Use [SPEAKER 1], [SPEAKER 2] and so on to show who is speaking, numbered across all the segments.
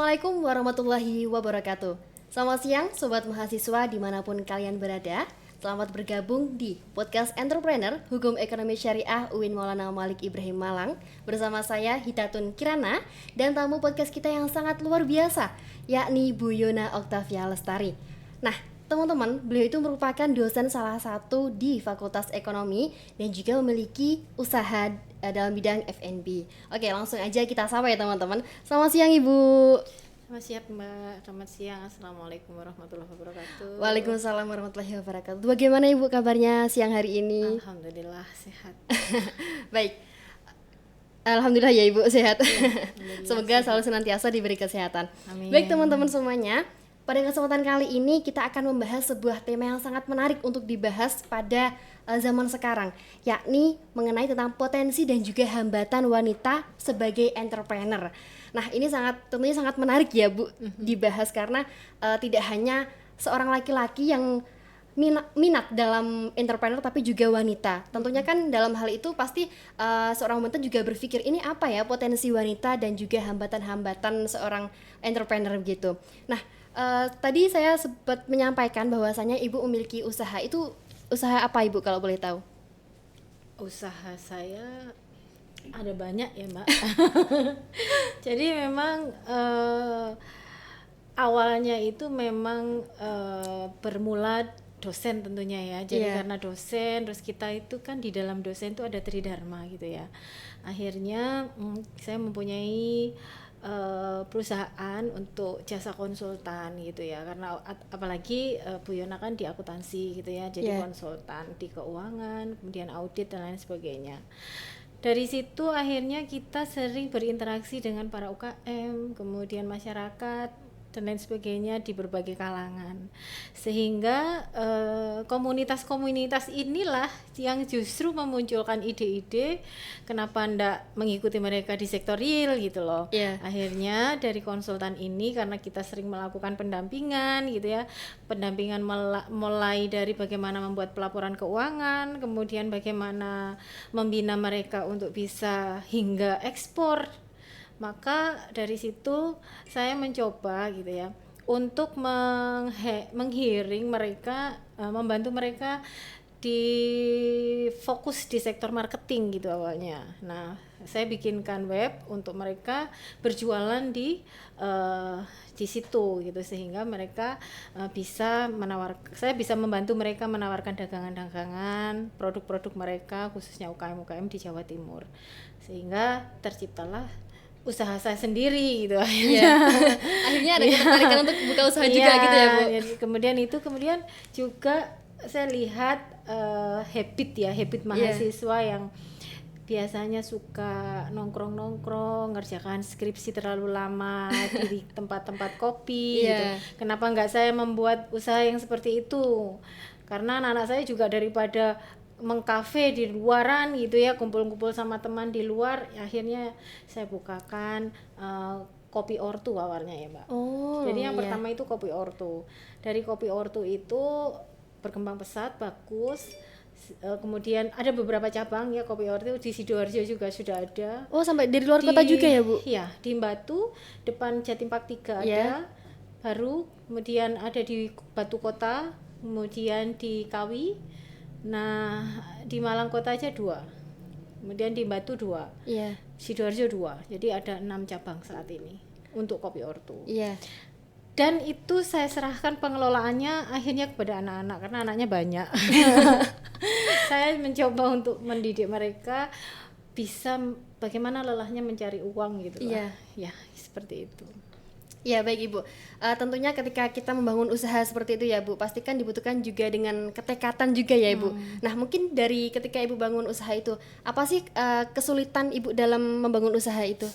[SPEAKER 1] Assalamualaikum warahmatullahi wabarakatuh. Selamat siang Sobat Mahasiswa dimanapun kalian berada. Selamat bergabung di Podcast Entrepreneur Hukum Ekonomi Syariah UIN Maulana Malik Ibrahim Malang. Bersama saya Hitatun Kirana dan tamu podcast kita yang sangat luar biasa, yakni Bu Yona Oktavia Lestari. Nah, teman-teman, beliau itu merupakan dosen salah satu di Fakultas Ekonomi dan juga memiliki usaha dalam bidang F&B. Oke, langsung aja kita sapa ya teman-teman. Selamat siang Ibu.
[SPEAKER 2] Selamat siang Mbak, selamat siang. Assalamualaikum warahmatullahi wabarakatuh.
[SPEAKER 1] Waalaikumsalam warahmatullahi wabarakatuh. Bagaimana Ibu kabarnya siang hari ini?
[SPEAKER 2] Alhamdulillah sehat.
[SPEAKER 1] Baik. Alhamdulillah ya Ibu sehat.
[SPEAKER 2] Ya,
[SPEAKER 1] Semoga selalu senantiasa diberi kesehatan.
[SPEAKER 2] Amin.
[SPEAKER 1] Baik teman-teman semuanya, pada kesempatan kali ini kita akan membahas sebuah tema yang sangat menarik untuk dibahas pada zaman sekarang, yakni mengenai tentang potensi dan juga hambatan wanita sebagai entrepreneur. Nah, ini tentunya sangat menarik ya Bu dibahas karena tidak hanya seorang laki-laki yang minat dalam entrepreneur tapi juga wanita. Tentunya kan dalam hal itu pasti seorang wanita juga berpikir ini apa ya potensi wanita dan juga hambatan-hambatan seorang entrepreneur gitu. Nah, tadi saya sempat menyampaikan bahwasanya Ibu memiliki usaha. Itu usaha apa Ibu kalau boleh tahu?
[SPEAKER 2] Usaha saya ada banyak ya Mbak. Jadi memang awalnya itu memang bermula dosen tentunya ya. Jadi karena dosen, terus kita itu kan di dalam dosen itu ada tridharma gitu ya. Akhirnya saya mempunyai perusahaan untuk jasa konsultan gitu ya, karena apalagi Bu Yona kan di akuntansi gitu ya, jadi konsultan di keuangan, kemudian audit dan lain sebagainya. Dari situ akhirnya kita sering berinteraksi dengan para UKM, kemudian masyarakat dan lain sebagainya di berbagai kalangan, sehingga komunitas-komunitas inilah yang justru memunculkan ide-ide kenapa ndak mengikuti mereka di sektor real gitu loh. Akhirnya dari konsultan ini, karena kita sering melakukan pendampingan gitu ya, pendampingan mulai dari bagaimana membuat pelaporan keuangan, kemudian bagaimana membina mereka untuk bisa hingga ekspor. Maka dari situ saya mencoba gitu ya untuk menghiring mereka, membantu mereka di fokus di sektor marketing gitu awalnya. Nah, saya bikinkan web untuk mereka berjualan di situ gitu, sehingga mereka saya bisa membantu mereka menawarkan dagangan-dagangan, produk-produk mereka khususnya UKM-UKM di Jawa Timur, sehingga terciptalah usaha saya sendiri gitu akhirnya.
[SPEAKER 1] Akhirnya ada ketertarikan untuk buka usaha juga gitu ya Bu.
[SPEAKER 2] Kemudian juga saya lihat habit mahasiswa yang biasanya suka nongkrong ngerjakan skripsi terlalu lama di tempat-tempat kopi gitu. Kenapa nggak saya membuat usaha yang seperti itu? Karena anak-anak saya juga daripada mengkafe di luaran gitu ya, kumpul-kumpul sama teman di luar, akhirnya saya bukakan kopi ortu awalnya ya Mbak. Jadi yang pertama itu kopi ortu. Dari kopi ortu itu berkembang pesat, bagus. Kemudian ada beberapa cabang ya kopi ortu, di Sidoarjo juga sudah ada.
[SPEAKER 1] Oh, sampai dari luar kota juga ya Bu?
[SPEAKER 2] Iya, di Batu depan Jatimpak 3 ada baru, kemudian ada di Batu Kota, kemudian di Kawi. Nah, di Malang Kota aja 2, kemudian di Batu 2, Sidoarjo 2, jadi ada 6 cabang saat ini untuk kopi ortu. Dan itu saya serahkan pengelolaannya akhirnya kepada anak-anak, karena anaknya banyak. Saya mencoba untuk mendidik mereka bisa bagaimana lelahnya mencari uang gitu lah. Ya, seperti itu.
[SPEAKER 1] Ya baik Ibu, tentunya ketika kita membangun usaha seperti itu ya Bu, pastikan dibutuhkan juga dengan ketekatan juga ya Ibu. Nah mungkin dari ketika Ibu bangun usaha itu, apa sih kesulitan Ibu dalam membangun usaha itu?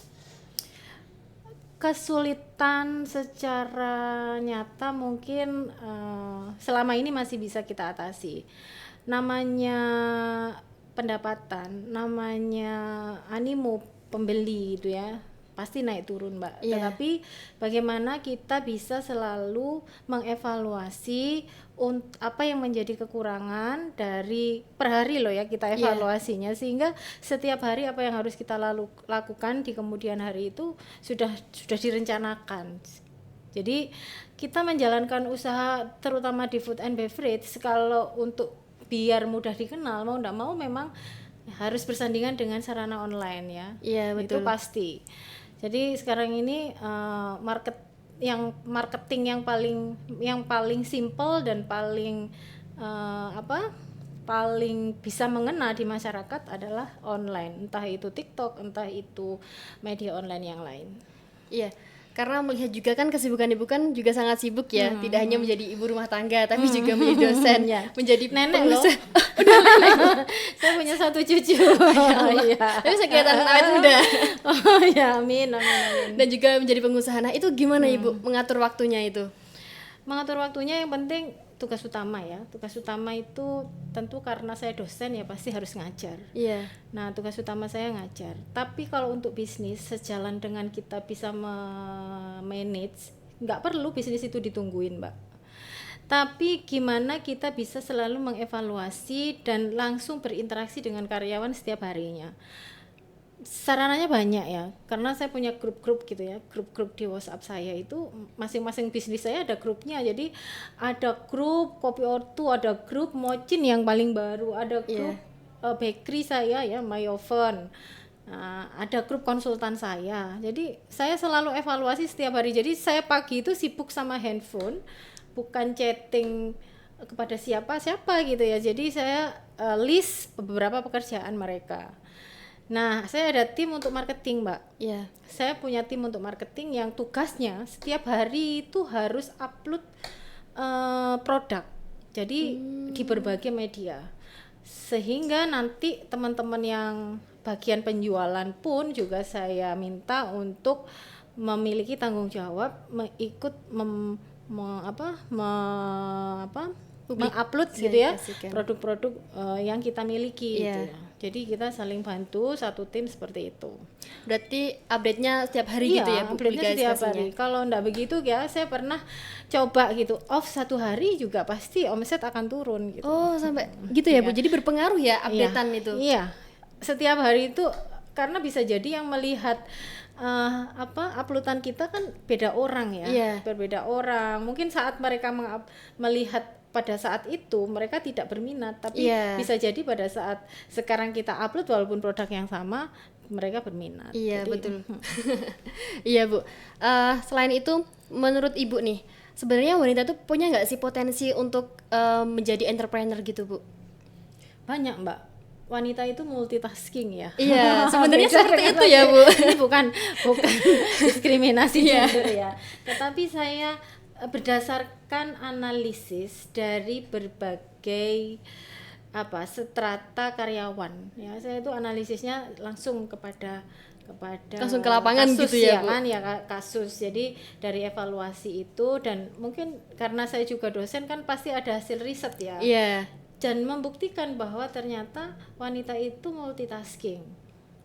[SPEAKER 2] Kesulitan secara nyata mungkin selama ini masih bisa kita atasi. Namanya pendapatan, namanya animo pembeli itu ya, pasti naik turun Mbak.
[SPEAKER 1] Iya.
[SPEAKER 2] Tetapi bagaimana kita bisa selalu mengevaluasi apa yang menjadi kekurangan dari per hari loh ya, kita evaluasinya, sehingga setiap hari apa yang harus kita lakukan di kemudian hari itu sudah direncanakan. Jadi kita menjalankan usaha terutama di food and beverage, kalau untuk biar mudah dikenal, mau tidak mau memang harus bersandingan dengan sarana online ya.
[SPEAKER 1] Iya, betul.
[SPEAKER 2] Itu pasti. Jadi sekarang ini marketing yang paling simple dan paling paling bisa mengena di masyarakat adalah online, entah itu TikTok, entah itu media online yang lain.
[SPEAKER 1] Iya, karena melihat juga kan kesibukan ibu kan juga sangat sibuk ya, tidak hanya menjadi ibu rumah tangga tapi juga menjadi dosen, menjadi
[SPEAKER 2] nenek loh.
[SPEAKER 1] Udah nenek.
[SPEAKER 2] Saya punya 1 cucu.
[SPEAKER 1] Tapi saya kelihatan awet muda.
[SPEAKER 2] Oh ya, amin.
[SPEAKER 1] Dan juga menjadi pengusaha. Nah itu gimana ibu mengatur waktunya itu?
[SPEAKER 2] Mengatur waktunya yang penting tugas utama ya. Tugas utama itu tentu karena saya dosen ya pasti harus ngajar.
[SPEAKER 1] Iya.
[SPEAKER 2] Nah tugas utama saya ngajar. Tapi kalau untuk bisnis sejalan dengan kita bisa manage, nggak perlu bisnis itu ditungguin Mbak. Tapi gimana kita bisa selalu mengevaluasi dan langsung berinteraksi dengan karyawan setiap harinya. Sarananya banyak ya, karena saya punya grup-grup gitu ya, grup-grup di WhatsApp saya itu masing-masing bisnis saya ada grupnya. Jadi ada grup Kopi Ortu, ada grup Mocin yang paling baru, ada grup bakery saya ya, My Oven. Nah, ada grup konsultan saya. Jadi saya selalu evaluasi setiap hari. Jadi saya pagi itu sibuk sama handphone, bukan chatting kepada siapa gitu ya. Jadi saya list beberapa pekerjaan mereka. Nah, saya ada tim untuk marketing, Mbak.
[SPEAKER 1] Iya.
[SPEAKER 2] Saya punya tim untuk marketing yang tugasnya setiap hari itu harus upload produk. Jadi di berbagai media. Sehingga nanti teman-teman yang bagian penjualan pun juga saya minta untuk memiliki tanggung jawab ikut mengupload gitu ya produk-produk yang kita miliki gitu ya. Jadi kita saling bantu, satu tim seperti itu.
[SPEAKER 1] Berarti update-nya setiap hari gitu ya Bu?
[SPEAKER 2] Update-nya setiap hari. Kalau enggak begitu ya saya pernah coba gitu off 1 hari juga pasti omset akan turun gitu.
[SPEAKER 1] Oh sampai gitu ya Bu? Jadi berpengaruh ya updatean itu?
[SPEAKER 2] Iya, setiap hari itu karena bisa jadi yang melihat uploadan kita kan beda orang ya, berbeda orang. Mungkin saat mereka melihat pada saat itu mereka tidak berminat, tapi bisa jadi pada saat sekarang kita upload walaupun produk yang sama mereka berminat.
[SPEAKER 1] Iya jadi, betul. Iya Bu. Selain itu menurut Ibu nih sebenarnya wanita tuh punya nggak sih potensi untuk menjadi entrepreneur gitu Bu?
[SPEAKER 2] Banyak Mbak. Wanita itu multitasking ya.
[SPEAKER 1] Iya, sebenarnya seperti itu ya Bu.
[SPEAKER 2] Ini bukan diskriminasi gender ya. Tetapi saya berdasarkan analisis dari berbagai strata karyawan ya, saya itu analisisnya langsung langsung ke lapangan kasus,
[SPEAKER 1] gitu ya Bu?
[SPEAKER 2] Kan ya kasus. Jadi dari evaluasi itu dan mungkin karena saya juga dosen kan pasti ada hasil riset ya.
[SPEAKER 1] Iya.
[SPEAKER 2] Dan membuktikan bahwa ternyata wanita itu multitasking.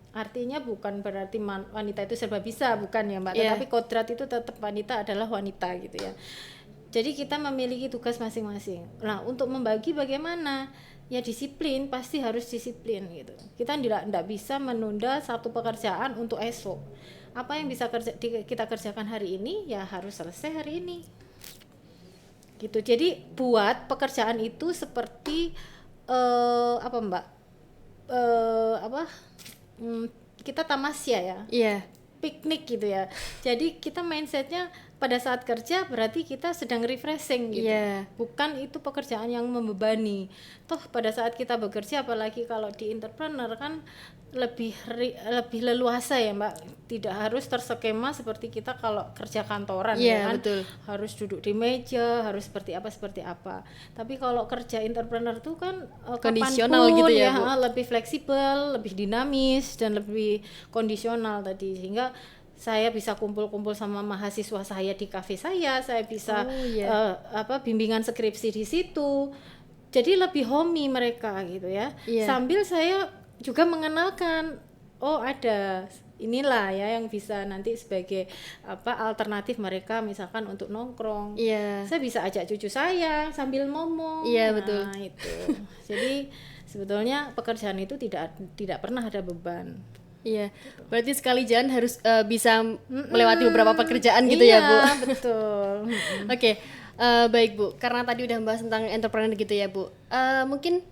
[SPEAKER 2] Artinya bukan berarti wanita itu serba bisa, bukan ya Mbak, tetapi kodrat itu tetap wanita adalah wanita gitu ya. Jadi kita memiliki tugas masing-masing. Nah, untuk membagi bagaimana? Ya disiplin, pasti harus disiplin gitu. Kita tidak bisa menunda satu pekerjaan untuk esok. Apa yang bisa kita kerjakan hari ini ya harus selesai hari ini. Gitu. Jadi buat pekerjaan itu seperti kita tamasya ya.
[SPEAKER 1] Iya.
[SPEAKER 2] Piknik gitu ya. Jadi kita mindsetnya pada saat kerja berarti kita sedang refreshing gitu. Bukan itu pekerjaan yang membebani. Toh pada saat kita bekerja apalagi kalau di entrepreneur kan lebih leluasa ya Mbak. Tidak harus terskema seperti kita kalau kerja kantoran ya kan.
[SPEAKER 1] Betul.
[SPEAKER 2] Harus duduk di meja, harus seperti apa. Tapi kalau kerja entrepreneur tuh kan
[SPEAKER 1] kondisional gitu ya Bu?
[SPEAKER 2] Lebih fleksibel, lebih dinamis dan lebih kondisional tadi, sehingga saya bisa kumpul-kumpul sama mahasiswa saya di kafe saya bisa bimbingan skripsi di situ. Jadi lebih homey mereka gitu ya. Sambil saya juga mengenalkan ada inilah ya yang bisa nanti sebagai alternatif mereka misalkan untuk nongkrong.
[SPEAKER 1] Iya.
[SPEAKER 2] Saya bisa ajak cucu saya sambil ngomong.
[SPEAKER 1] Iya,
[SPEAKER 2] Nah,
[SPEAKER 1] betul.
[SPEAKER 2] itu. Jadi sebetulnya pekerjaan itu tidak pernah ada beban.
[SPEAKER 1] Iya, berarti sekali jalan harus bisa melewati beberapa pekerjaan gitu
[SPEAKER 2] Iya,
[SPEAKER 1] ya Bu.
[SPEAKER 2] betul.
[SPEAKER 1] Oke, baik Bu. Karena tadi udah bahas tentang entrepreneur gitu ya Bu. Mungkin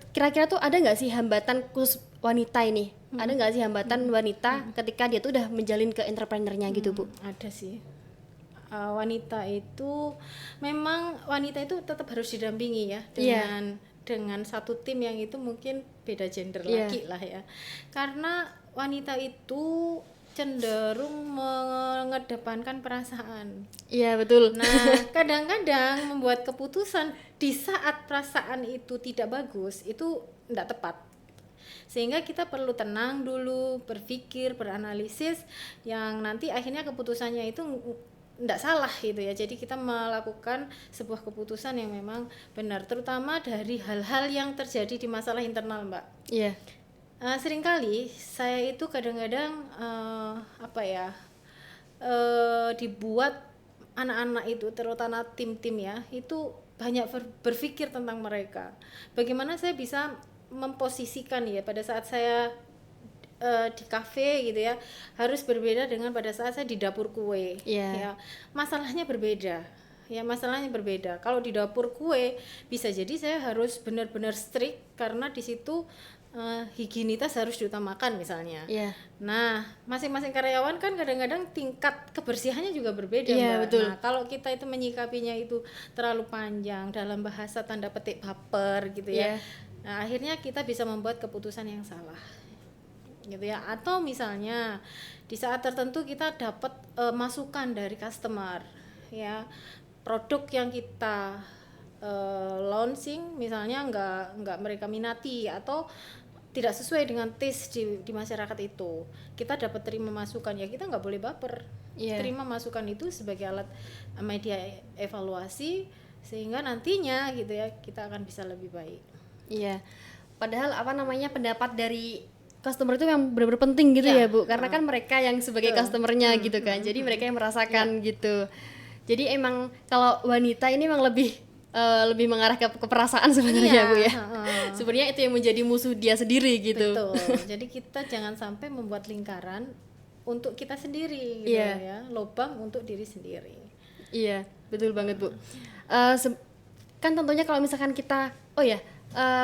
[SPEAKER 1] kira-kira tuh ada nggak sih hambatan khusus wanita ini? Ada nggak sih hambatan wanita ketika dia tuh udah menjalin ke entrepreneurnya gitu Bu?
[SPEAKER 2] Ada sih. Wanita itu memang wanita itu tetap harus didampingi ya dengan satu tim yang itu mungkin beda gender lagi lah ya. Karena wanita itu cenderung mengedepankan perasaan.
[SPEAKER 1] Iya, betul.
[SPEAKER 2] Nah, kadang-kadang membuat keputusan di saat perasaan itu tidak bagus itu tidak tepat. Sehingga kita perlu tenang dulu, berpikir, beranalisis yang nanti akhirnya keputusannya itu tidak salah gitu ya. Jadi kita melakukan sebuah keputusan yang memang benar, terutama dari hal-hal yang terjadi di masalah internal, Mbak.
[SPEAKER 1] Iya.
[SPEAKER 2] Seringkali saya itu kadang-kadang dibuat anak-anak itu, terutama tim-tim ya, itu banyak berpikir tentang mereka. Bagaimana saya bisa memposisikan ya pada saat saya di kafe gitu ya, harus berbeda dengan pada saat saya di dapur kue. Ya, masalahnya berbeda. Kalau di dapur kue bisa jadi saya harus benar-benar strict karena di situ higienitas harus diutamakan misalnya. Nah, masing-masing karyawan kan kadang-kadang tingkat kebersihannya juga berbeda, Mbak.
[SPEAKER 1] Betul.
[SPEAKER 2] Nah, kalau kita itu menyikapinya itu terlalu panjang dalam bahasa tanda petik baper gitu ya. Nah, akhirnya kita bisa membuat keputusan yang salah. Gitu ya. Atau misalnya di saat tertentu kita dapat masukan dari customer ya. Produk yang kita launching misalnya nggak mereka minati atau tidak sesuai dengan taste di masyarakat itu, kita dapat terima masukan ya, kita nggak boleh baper. Terima masukan itu sebagai alat media evaluasi sehingga nantinya gitu ya kita akan bisa lebih baik.
[SPEAKER 1] Padahal pendapat dari customer itu yang benar-benar penting gitu ya Bu, karena kan mereka yang sebagai customernya gitu kan, jadi mereka yang merasakan gitu. Jadi emang kalau wanita ini memang lebih mengarah ke perasaan sebenarnya Bu ya. Sebenarnya itu yang menjadi musuh dia sendiri gitu.
[SPEAKER 2] Betul. Jadi kita jangan sampai membuat lingkaran untuk kita sendiri gitu ya, lubang untuk diri sendiri.
[SPEAKER 1] Iya, betul banget Bu. Kan tentunya kalau misalkan kita,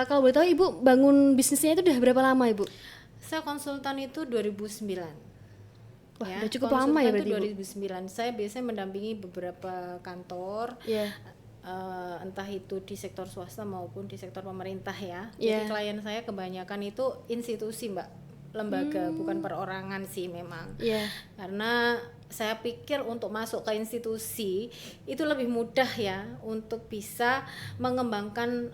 [SPEAKER 1] kalau boleh tahu Ibu bangun bisnisnya itu udah berapa lama Ibu?
[SPEAKER 2] Saya konsultan itu 2009.
[SPEAKER 1] Wah, udah cukup lama ya berarti
[SPEAKER 2] 2009. Saya biasanya mendampingi beberapa kantor. Entah itu di sektor swasta maupun di sektor pemerintah ya. Jadi klien saya kebanyakan itu institusi, Mbak, lembaga, bukan perorangan sih memang. Karena saya pikir untuk masuk ke institusi itu lebih mudah ya untuk bisa mengembangkan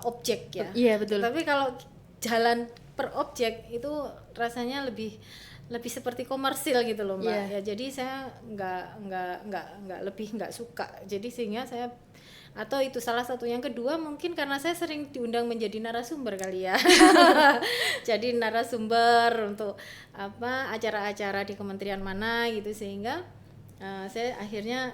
[SPEAKER 2] objek ya.
[SPEAKER 1] Betul.
[SPEAKER 2] Tapi kalau jalan per objek itu rasanya lebih seperti komersil gitu loh, Mbak. Ya jadi saya nggak suka. Jadi sehingga saya, atau itu salah satu. Yang kedua mungkin karena saya sering diundang menjadi narasumber kali ya. Jadi narasumber untuk acara-acara di kementerian mana gitu, sehingga saya akhirnya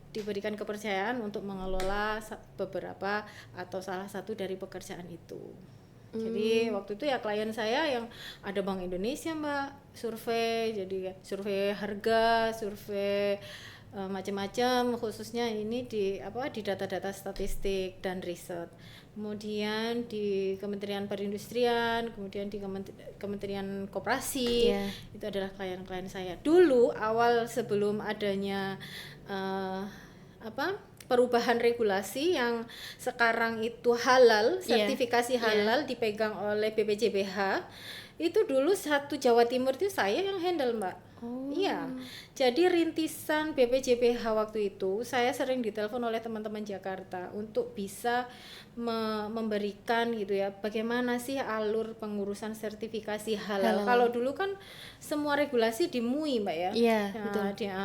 [SPEAKER 2] diberikan kepercayaan untuk mengelola beberapa atau salah satu dari pekerjaan itu. Jadi waktu itu ya klien saya yang ada Bank Indonesia, Mbak, survei, jadi survei harga, survei macam-macam, khususnya ini di data-data statistik dan riset. Kemudian di Kementerian Perindustrian, kemudian di Kementerian Koperasi, itu adalah klien-klien saya. Dulu awal sebelum adanya perubahan regulasi yang sekarang itu halal, sertifikasi halal dipegang oleh BPJBH, itu dulu satu Jawa Timur itu saya yang handle, Mbak. Jadi rintisan BPJBH waktu itu saya sering ditelepon oleh teman-teman Jakarta untuk bisa memberikan gitu ya, bagaimana sih alur pengurusan sertifikasi halal. Kalau dulu kan semua regulasi di MUI, Mbak ya.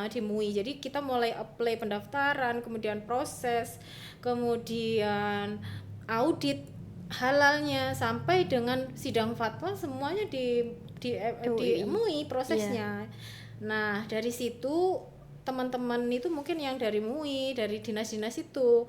[SPEAKER 2] Di MUI. Jadi kita mulai apply pendaftaran, kemudian proses, kemudian audit halalnya sampai dengan sidang fatwa, semuanya di di MUI prosesnya. Nah dari situ teman-teman itu mungkin yang dari MUI, dari dinas-dinas itu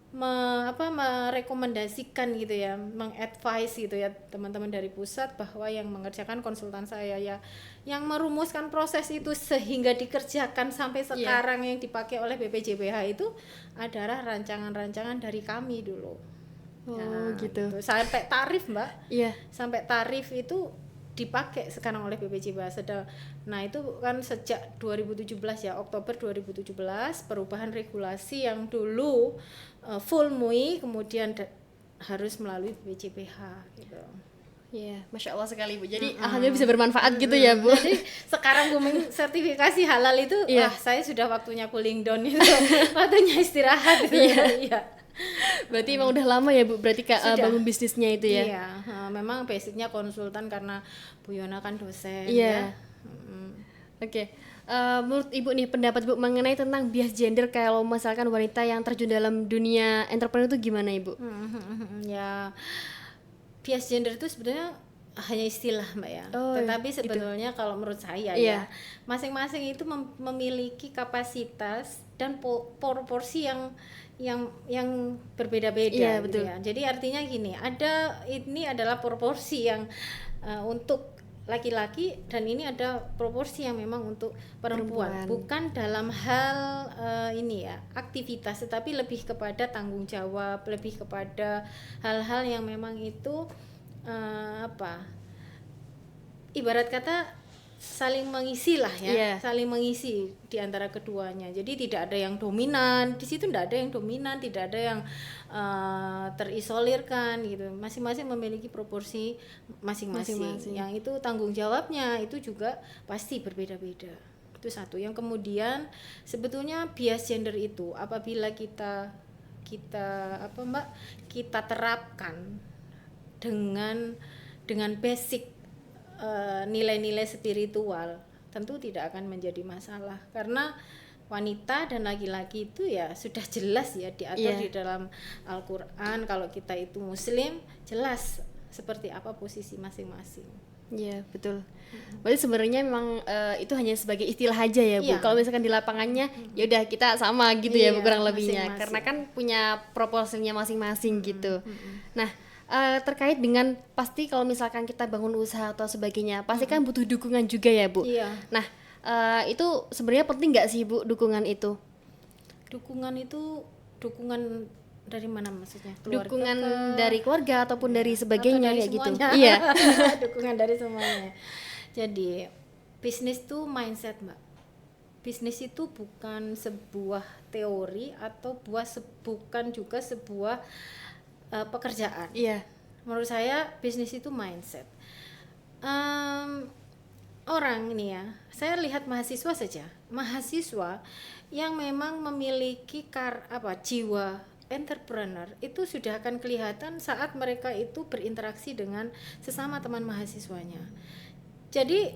[SPEAKER 2] merekomendasikan gitu ya, mengadvise gitu ya teman-teman dari pusat bahwa yang mengerjakan konsultan saya ya, yang merumuskan proses itu sehingga dikerjakan sampai sekarang yang dipakai oleh BPJBH itu adalah rancangan-rancangan dari kami dulu. Gitu. Sampai tarif Mbak, sampai tarif itu dipakai sekarang oleh BPJBH. Nah itu kan sejak 2017 ya, Oktober 2017 perubahan regulasi yang dulu full MUI kemudian harus melalui BPJBH gitu.
[SPEAKER 1] Iya, Masya Allah sekali Bu. Jadi alhamdulillah bisa bermanfaat gitu ya Bu.
[SPEAKER 2] Jadi sekarang booming sertifikasi halal itu, saya sudah waktunya cooling down itu, waktunya istirahat gitu ya.
[SPEAKER 1] Berarti emang udah lama ya Bu, berarti bangun bisnisnya itu ya?
[SPEAKER 2] Iya, memang basicnya konsultan karena Bu Yona kan dosen.
[SPEAKER 1] Iya. Oke. Menurut Ibu nih, pendapat Ibu mengenai tentang bias gender kalau misalkan wanita yang terjun dalam dunia entrepreneur itu gimana Ibu?
[SPEAKER 2] Ya, bias gender itu sebenarnya hanya istilah Mbak ya. Tetapi sebetulnya kalau menurut saya ya, masing-masing itu memiliki kapasitas dan proporsi yang berbeda-beda gitu ya. Jadi artinya gini, ini adalah proporsi yang untuk laki-laki dan ini ada proporsi yang memang untuk perempuan. Bukan dalam hal ini ya, aktivitas, tetapi lebih kepada tanggung jawab, lebih kepada hal-hal yang memang itu ibarat kata saling mengisi lah ya, saling mengisi di antara keduanya. Jadi tidak ada yang dominan di situ, tidak ada yang dominan, tidak ada yang terisolirkan gitu. Masing-masing memiliki proporsi masing-masing. Yang itu tanggung jawabnya itu juga pasti berbeda-beda. Itu satu. Yang kemudian sebetulnya bias gender itu apabila kita terapkan dengan basic nilai-nilai spiritual, tentu tidak akan menjadi masalah karena wanita dan laki-laki itu ya sudah jelas ya diatur di dalam Al-Quran. Kalau kita itu muslim, jelas seperti apa posisi masing-masing.
[SPEAKER 1] Iya, betul. Berarti sebenarnya memang itu hanya sebagai istilah aja ya Bu. Kalau misalkan di lapangannya ya udah kita sama gitu ya Bu, kurang lebihnya. Karena kan punya proporsinya masing-masing gitu. Nah, terkait dengan pasti kalau misalkan kita bangun usaha atau sebagainya, pasti kan butuh dukungan juga ya Bu. Nah, itu sebenarnya penting nggak sih Bu dukungan itu?
[SPEAKER 2] Dukungan dari mana maksudnya?
[SPEAKER 1] Dukungan dari keluarga ataupun dari sebagainya kayak gitu.
[SPEAKER 2] Iya. Dukungan dari semuanya. Jadi bisnis itu mindset Mbak. Bisnis itu bukan sebuah teori atau bukan juga sebuah pekerjaan. Menurut saya bisnis itu mindset. Orang ini ya, saya lihat mahasiswa saja, mahasiswa yang memang memiliki jiwa entrepreneur itu sudah akan kelihatan saat mereka itu berinteraksi dengan sesama teman mahasiswanya. Jadi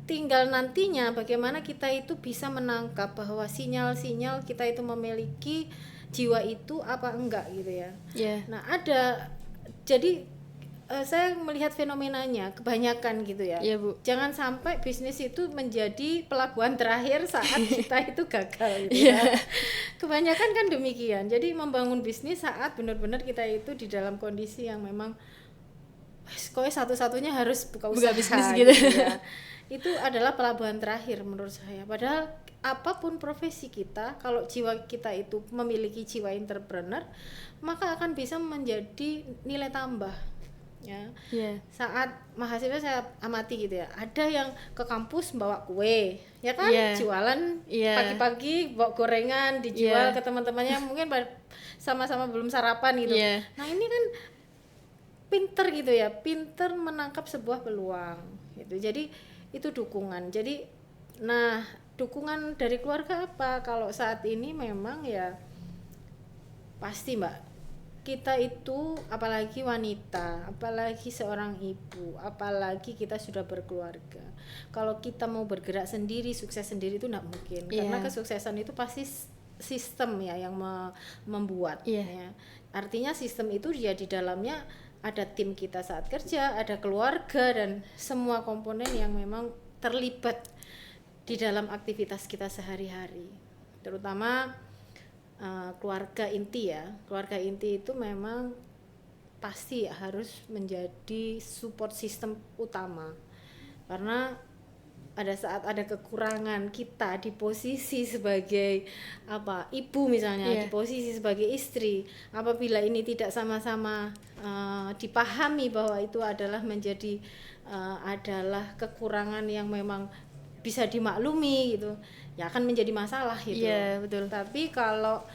[SPEAKER 2] tinggal nantinya bagaimana kita itu bisa menangkap bahwa sinyal-sinyal kita itu memiliki jiwa itu apa enggak gitu ya. Nah jadi saya melihat fenomenanya kebanyakan gitu ya. Bu. Jangan sampai bisnis itu menjadi pelabuhan terakhir saat kita itu gagal gitu ya. Kebanyakan kan demikian. Jadi membangun bisnis saat benar-benar kita itu di dalam kondisi yang memang satu-satunya harus buka bisnis gitu ya. Itu adalah pelabuhan terakhir menurut saya. Padahal apapun profesi kita, kalau jiwa kita itu memiliki jiwa entrepreneur, maka akan bisa menjadi nilai tambah. Saat mahasiswa saya amati gitu ya, ada yang ke kampus bawa kue, ya kan, jualan pagi-pagi bawa gorengan dijual ke teman-temannya, mungkin sama-sama belum sarapan gitu. Nah ini kan pinter gitu ya, pinter menangkap sebuah peluang gitu. Jadi itu dukungan. Jadi dukungan dari keluarga apa? Kalau saat ini memang ya pasti Mbak, kita itu apalagi wanita, apalagi seorang ibu, apalagi kita sudah berkeluarga, kalau kita mau bergerak sendiri, sukses sendiri itu enggak mungkin. Karena kesuksesan itu pasti sistem ya yang membuat ya. Artinya sistem itu dia di dalamnya ada tim kita saat kerja, ada keluarga dan semua komponen yang memang terlibat di dalam aktivitas kita sehari-hari. Terutama keluarga inti ya. Keluarga inti itu memang pasti harus menjadi support system utama. Karena pada saat ada kekurangan kita di posisi sebagai ibu misalnya, di posisi sebagai istri, apabila ini tidak sama-sama dipahami bahwa itu adalah menjadi adalah kekurangan yang memang bisa dimaklumi gitu, ya akan menjadi masalah gitu.
[SPEAKER 1] Betul.
[SPEAKER 2] Tapi kalau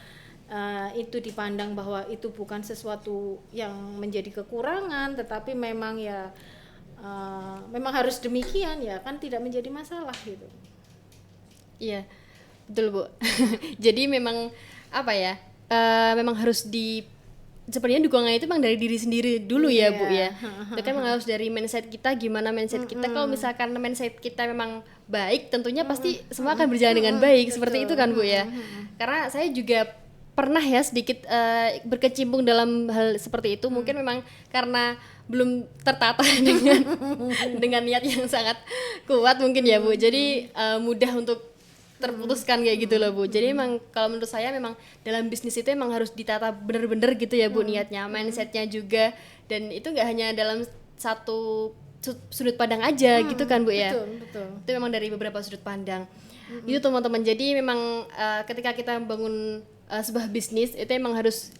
[SPEAKER 2] itu dipandang bahwa itu bukan sesuatu yang menjadi kekurangan, tetapi memang ya memang harus demikian, ya kan tidak menjadi masalah gitu.
[SPEAKER 1] Iya, betul Bu. Jadi memang memang harus sebenarnya dukungan itu memang dari diri sendiri dulu ya Bu ya. Itu kan memang harus dari mindset kita, gimana mindset kita. Kalau misalkan mindset kita memang baik, tentunya pasti semua akan berjalan dengan baik. Seperti itu kan Bu ya. Karena saya juga pernah ya sedikit berkecimpung dalam hal seperti itu. Mungkin memang karena belum tertata dengan niat yang sangat kuat mungkin ya Bu. Jadi mudah untuk terputuskan kayak gitu loh Bu. Jadi emang kalau menurut saya memang dalam bisnis itu emang harus ditata bener-bener gitu ya Bu, niatnya, mindsetnya juga. Dan itu nggak hanya dalam satu sudut pandang aja gitu kan Bu ya.
[SPEAKER 2] Betul.
[SPEAKER 1] Itu memang dari beberapa sudut pandang. Itu teman-teman. Jadi memang ketika kita membangun sebuah bisnis itu emang harus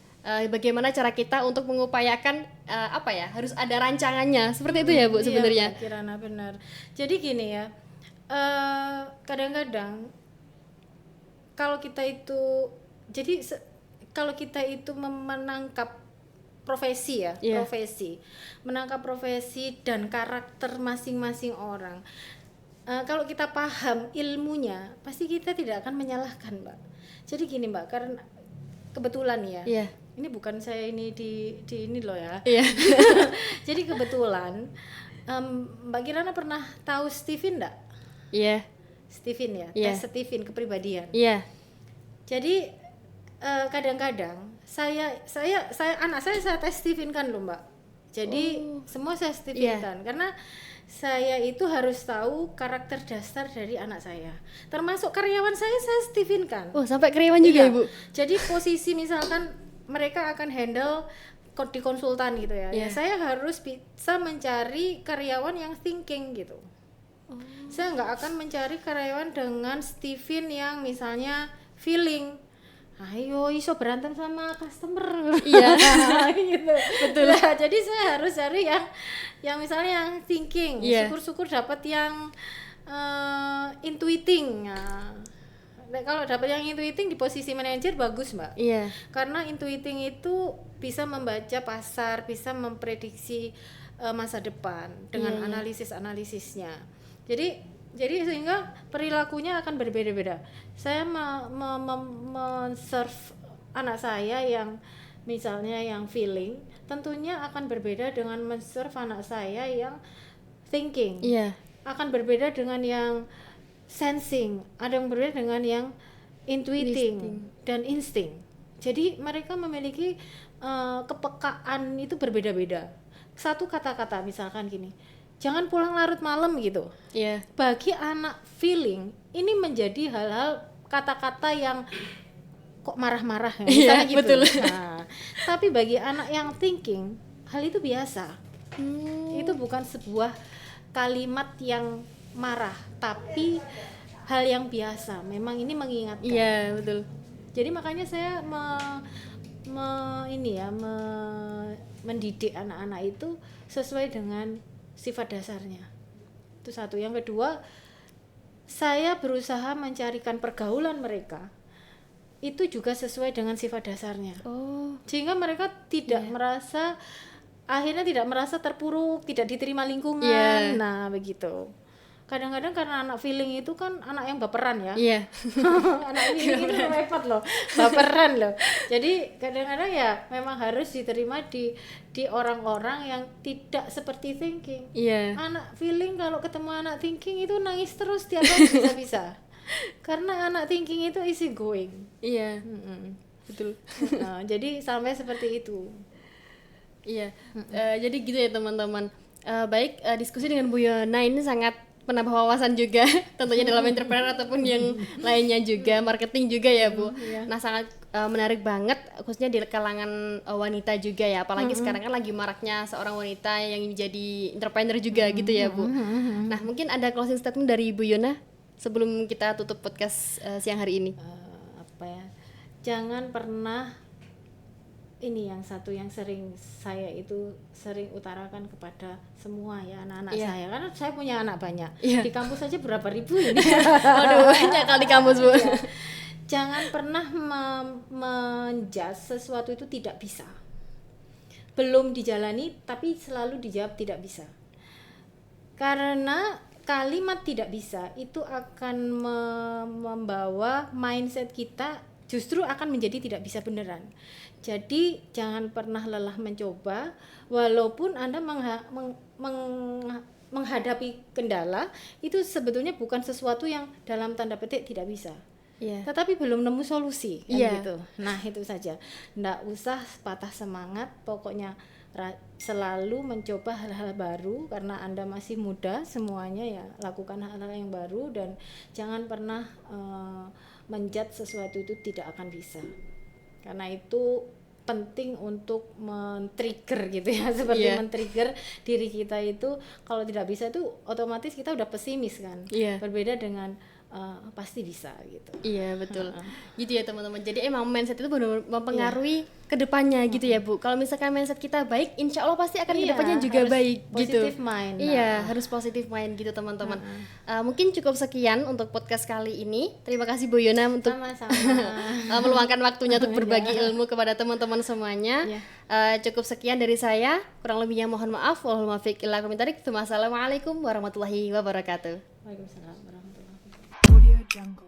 [SPEAKER 1] bagaimana cara kita untuk mengupayakan harus ada rancangannya seperti itu ya Bu sebenarnya.
[SPEAKER 2] Iya, Kirana benar. Jadi gini ya, kadang-kadang kalau kita itu menangkap profesi ya, menangkap profesi dan karakter masing-masing orang. Kalau kita paham ilmunya, pasti kita tidak akan menyalahkan, Mbak. Jadi gini Mbak, karena kebetulan ya, ini bukan saya ini di ini loh ya. Jadi kebetulan Mbak Kirana pernah tahu Stephen enggak? Stephen ya, tes Stephen kepribadian. Jadi kadang-kadang saya anak saya tes Stephen kan loh Mbak. Jadi semua saya Stephen kan, karena saya itu harus tahu karakter dasar dari anak saya. Termasuk karyawan saya Stephen kan.
[SPEAKER 1] Oh, sampai karyawan juga Ibu.
[SPEAKER 2] Jadi posisi misalkan mereka akan handle di konsultan gitu ya. Ya saya harus bisa mencari karyawan yang thinking gitu. Saya nggak akan mencari karyawan dengan Stephen yang misalnya feeling. Ayo iso berantem sama customer. Gitu. Betul. Nah, jadi saya harus cari yang misalnya yang thinking. Syukur-syukur dapat yang intuiting. Nah, kalau dapat yang intuiting di posisi manajer bagus Mbak. Karena intuiting itu bisa membaca pasar, bisa memprediksi masa depan dengan analisis-analisisnya. Jadi sehingga perilakunya akan berbeda-beda. Saya men-serve anak saya yang misalnya yang feeling, tentunya akan berbeda dengan men-serve anak saya yang thinking. Akan berbeda dengan yang sensing, ada yang berbeda dengan yang intuiting dan insting. Jadi mereka memiliki kepekaan itu berbeda-beda. Satu kata-kata misalkan gini, jangan pulang larut malam gitu. Bagi anak feeling ini menjadi hal-hal kata-kata yang kok marah-marah ya, misalnya gitu.
[SPEAKER 1] Betul.
[SPEAKER 2] Nah, tapi bagi anak yang thinking hal itu biasa. Itu bukan sebuah kalimat yang marah, tapi hal yang biasa. Memang ini mengingatkan.
[SPEAKER 1] Betul.
[SPEAKER 2] Jadi makanya saya mendidik anak-anak itu sesuai dengan sifat dasarnya. Itu satu. Yang kedua, saya berusaha mencarikan pergaulan mereka itu juga sesuai dengan sifat dasarnya. Sehingga mereka tidak akhirnya tidak merasa terpuruk, tidak diterima lingkungan. Nah, begitu. Kadang-kadang karena anak feeling itu kan anak yang baperan ya. Anak feeling itu repot loh, baperan loh. Jadi kadang-kadang ya memang harus diterima di orang-orang yang tidak seperti thinking. Anak feeling kalau ketemu anak thinking itu nangis terus tiap hari bisa-bisa. Karena anak thinking itu easy going.
[SPEAKER 1] Betul.
[SPEAKER 2] Nah, jadi sampai seperti itu.
[SPEAKER 1] Iya, jadi gitu ya teman-teman. Baik, diskusi dengan Bu Yona ini sangat menambah wawasan juga, tentunya dalam entrepreneur ataupun yang lainnya juga, marketing juga ya Bu. Nah sangat menarik banget, khususnya di kalangan wanita juga ya, apalagi sekarang kan lagi maraknya seorang wanita yang menjadi entrepreneur juga gitu ya Bu. Nah mungkin ada closing statement dari Bu Yona sebelum kita tutup podcast siang hari ini.
[SPEAKER 2] Apa ya? Jangan pernah, ini yang satu yang saya sering utarakan kepada semua ya anak-anak saya, karena saya punya anak banyak di kampus saja berapa ribu ini.
[SPEAKER 1] Waduh, banyak kali di kampus Bu.
[SPEAKER 2] Jangan pernah menjudge sesuatu itu tidak bisa, belum dijalani tapi selalu dijawab tidak bisa, karena kalimat tidak bisa itu akan membawa mindset kita justru akan menjadi tidak bisa beneran. Jadi jangan pernah lelah mencoba, walaupun Anda menghadapi kendala, itu sebetulnya bukan sesuatu yang dalam tanda petik tidak bisa. Tetapi belum nemu solusi kan gitu. Nah, itu saja. Nggak usah patah semangat, pokoknya selalu mencoba hal-hal baru, karena Anda masih muda, semuanya ya lakukan hal-hal yang baru, dan jangan pernah menjudge sesuatu itu tidak akan bisa, karena itu penting untuk men-trigger gitu ya, seperti men-trigger diri kita itu. Kalau tidak bisa itu otomatis kita udah pesimis kan, berbeda dengan pasti bisa gitu.
[SPEAKER 1] Iya betul. Gitu ya teman-teman. Jadi emang mindset itu benar-benar mempengaruhi kedepannya gitu ya Bu. Kalau misalkan mindset kita baik, insya Allah pasti akan kedepannya juga baik gitu.
[SPEAKER 2] Positive mind.
[SPEAKER 1] Harus positive mind gitu teman-teman. Mungkin cukup sekian untuk podcast kali ini. Terima kasih Bu Yona untuk meluangkan waktunya untuk berbagi ilmu kepada teman-teman semuanya. Cukup sekian dari saya. Kurang lebihnya mohon maaf. Wallahul muwaffiq ila aqwamit thoriq. Wassalamualaikum warahmatullahi wabarakatuh.
[SPEAKER 2] Waalaikumsalam warahmatullahi wabarakatuh.
[SPEAKER 3] Audio Jungle.